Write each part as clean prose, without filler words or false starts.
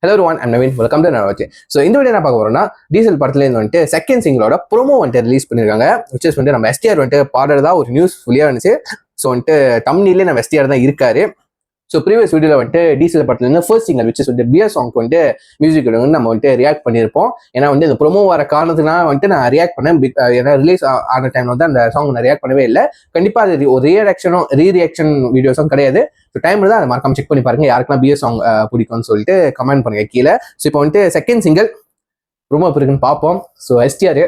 Hello everyone, I'm Naveen. Welcome to Navache. So இந்த video என்ன பார்க்க போறோம்னா டீசல் படத்துல இருந்து வந்துட்டு செகண்ட் சிங்கிளோட ப்ரோமோ வந்துட்டு ரிலீஸ் பண்ணிருக்காங்க. which is வந்துட்டு நம்ம எஸ்டிஆர் வந்துட்டு பாடுறதா ஒரு நியூஸ் ஃபுல்லியா இருந்துச்சு. ஸோ வந்துட்டு தம்ப்நெயிலே நம்ம எஸ்டிஆர் தான் இருக்காரு. ஸோ ப்ரீவியஸ் வீடியோவில் வந்துட்டு டீசல் படத்துல இருந்து ஃபர்ஸ்ட் சிங்கல் விச் வந்து பியர் சாங்க்கு வந்துட்டு மியூசிக் வந்து நம்ம வந்துட்டு ரியாக்ட் பண்ணியிருப்போம். ஏன்னா வந்து இந்த ப்ரோமோ வர காரணத்துக்குனா வந்துட்டு நான் ரியாக்ட் பண்ணேன். ஏன்னா ரிலீஸ் ஆன டைம்ல வந்து அந்த சாங் நான் ரியாக்ட் பண்ணவே இல்லை. கண்டிப்பா அது ஒரு ரீரியாக்ஷன் வீடியோஸும் கிடையாது. ஸோ டைம் தான் அதை மறக்காம செக் பண்ணி பாருங்க. யாருக்கெல்லாம் பியர் சாங் பிடிக்கும்னு சொல்லிட்டு கமெண்ட் பண்ணுங்க கீழே. ஸோ இப்போ வந்துட்டு செகண்ட் சிங்கிள் ரொம்ப இருக்குன்னு பார்ப்போம். ஸோ எஸ்டிஆர்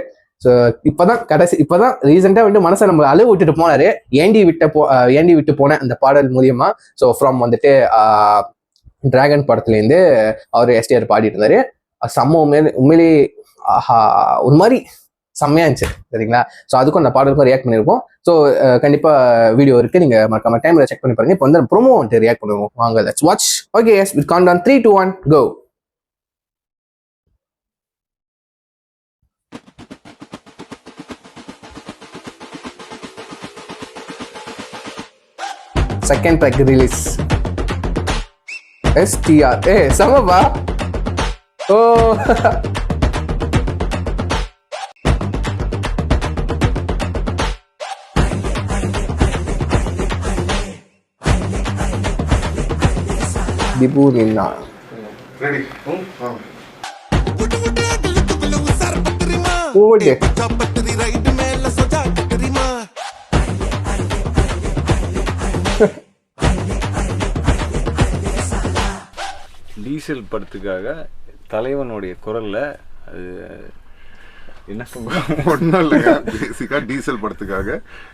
ஸோ இப்போதான் ரீசெண்டாக வந்து மனசை நம்ம அழுவு விட்டுட்டு போனாரு. ஏண்டி விட்டு போன அந்த பாடல் மூலியமா. ஸோ ஃப்ரம் வந்துட்டு டிராகன் படத்துலேருந்து அவர் எஸ்டிஆர் பாடிட்டு இருந்தாரு. உண்மையிலே ஒரு மாதிரி செம்மையா இருந்துச்சு, சரிங்களா? ஸோ அதுக்கும் அந்த பாடலுக்கும் ரியாக்ட் பண்ணியிருப்போம். ஸோ கண்டிப்பா வீடியோ இருக்கு, நீங்க மறக்காம டைம்ல செக் பண்ணி பாருங்க. இப்போ வந்து ப்ரோமோ வந்துட்டு ரியாக்ட் பண்ணுவோம். வாங்க, let's watch. Okay, yes, with countdown 3, 2, 1 go. Second track release STR. சமபா. ஓ திபு நின்னா ரெடி. ஓகே, டீசல் படத்துக்காக தலைவனுடைய குரல்ல அது என்ன சொல்றேன் ஒன்றும் இல்லைங்க. பேசிக்காக டீசல் படத்துக்காக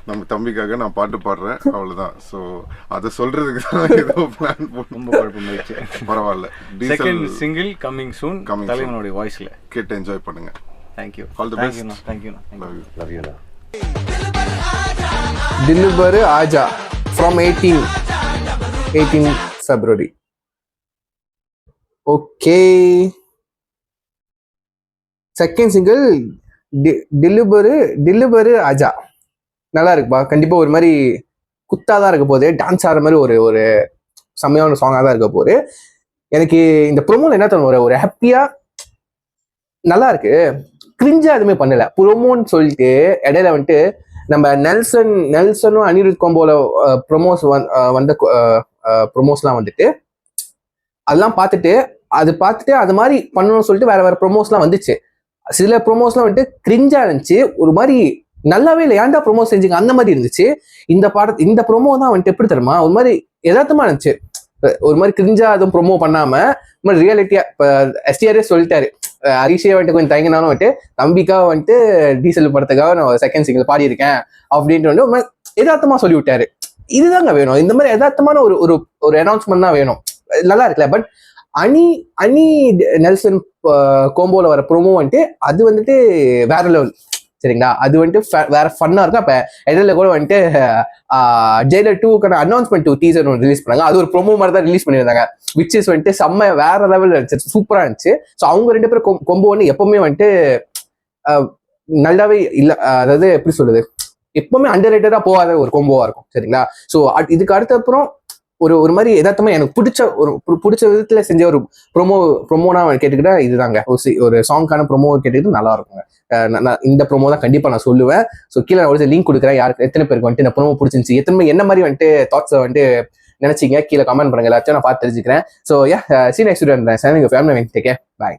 நம்ம தம்பிக்காக நான் பாட்டு பாடுறேன், அவ்வளோதான். ஸோ அதை சொல்றதுக்கு தான் ஏதோ பிளான் ரொம்ப குழப்பமாயிடுச்சு. பரவாயில்ல. செகண்ட் சிங்கிள் கம்மிங் சூன் தலைவனுடைய வாய்ஸ்ல கேட்டு என்ஜாய் பண்ணுங்க. Thank you. All the best. Thank you. Love you. Dhillubaru Aaja from 18 February. Okay, second single Dhillubaru Aaja நல்லா இருக்குப்பா. கண்டிப்பா ஒரு மாதிரி குத்தாதான் இருக்க போகுது, டான்ஸ் ஆடுற மாதிரி ஒரு செம்மையான சாங்காக தான் இருக்க போகுது. எனக்கு இந்த ப்ரோமோல என்ன தோணும், ஒரு ஹாப்பியா நல்லா இருக்கு. கிரிஞ்சா எதுவுமே பண்ணல. ப்ரோமோன்னு சொல்லிட்டு இடையில வந்துட்டு நம்ம நெல்சனும் அனிருத் காம்போல ப்ரொமோஸ் வந்த ப்ரொமோஸ்லாம் வந்துட்டு அதெல்லாம் பார்த்துட்டு அது மாதிரி பண்ணணும்னு சொல்லிட்டு வேற ப்ரொமோஸ்லாம் வந்துச்சு. சில ப்ரொமோஸ்லாம் வந்துட்டு கிரிஞ்சா இருந்துச்சு, ஒரு மாதிரி நல்லாவே இல்லை. ஏன்டா ப்ரொமோஸ் செஞ்சுங்க அந்த மாதிரி இருந்துச்சு. இந்த ப்ரொமோ தான் வந்துட்டு எப்படி தருமா, ஒரு மாதிரி யதார்த்தமா இருந்துச்சு. ஒரு மாதிரி கிரிஞ்சா அதுவும் ப்ரொமோ பண்ணாம மாதிரி ரியாலிட்டியா. இப்போ எஸ்டிஆரே சொல்லிட்டாரு, ஹரிஷே வந்துட்டு கொஞ்சம் தயங்கினாலும் வந்துட்டு தம்பிக்காக வந்துட்டு டீசல் படத்துக்காக நான் செகண்ட் சிங்கிள் பாடியிருக்கேன் அப்படின்ட்டு வந்து ஒரு மாதிரி யதார்த்தமா சொல்லி விட்டாரு. இதுதாங்க வேணும், இந்த மாதிரி யதார்த்தமான ஒரு அனௌன்ஸ்மெண்ட் தான் வேணும். நல்லா இருக்குல்ல. பட் அனி நெல்சன் கோம்போல வர ப்ரோமோ வந்துட்டு அது வந்துட்டு வேற லெவல், சரிங்களா? அது வந்துட்டு வேற ஃபன்னா இருக்கும். அப்ப இடையில கூட வந்துட்டு ஜெயிலர் 2க்கான அனௌன்ஸ்மெண்ட் டீசர் ஒன்று ரிலீஸ் பண்ணாங்க. அது ஒரு ப்ரோமோ மாதிரி தான் ரிலீஸ் பண்ணியிருந்தாங்க. விச் இஸ் வந்துட்டு செம்ம வேற லெவல் இருந்துச்சு, சூப்பரா இருந்துச்சு. ஸோ அவங்க 2 பேரும் கொம்போ வந்து எப்பவுமே வந்துட்டு நல்லாவே இல்லை, அதாவது எப்படி சொல்றது, எப்பவுமே அண்டர் ரேட்டடா போகாத ஒரு கொம்போவா இருக்கும், சரிங்களா? ஸோ இதுக்கு அடுத்த அப்புறம் ஒரு மாதிரி எதார்த்தமா எனக்கு பிடிச்ச விதத்துல செஞ்ச ஒரு ப்ரோமோனா கேட்டுக்கிட்டா இதுதாங்க. ஒரு சாங்கான ப்ரோமோ கேட்டுக்கிட்டு நல்லா இருக்குங்க. இந்த ப்ரோமோ தான் கண்டிப்பா நான் சொல்லுவேன். ஸோ கீழே நான் ஒரு லிங்க் கொடுக்குறேன். யாருக்கு எத்தனை பேருக்கு வந்துட்டு இந்த ப்ரோமோ பிடிச்சிருந்துச்சு, என்ன மாதிரி வந்துட்டு தாட்ஸை வந்துட்டு நினைச்சீங்க கீழே கமெண்ட் பண்ணுங்க. எல்லாத்தையும் நான் பார்த்து தெரிஞ்சுக்கிறேன். So yeah, see next video. Family take care, by.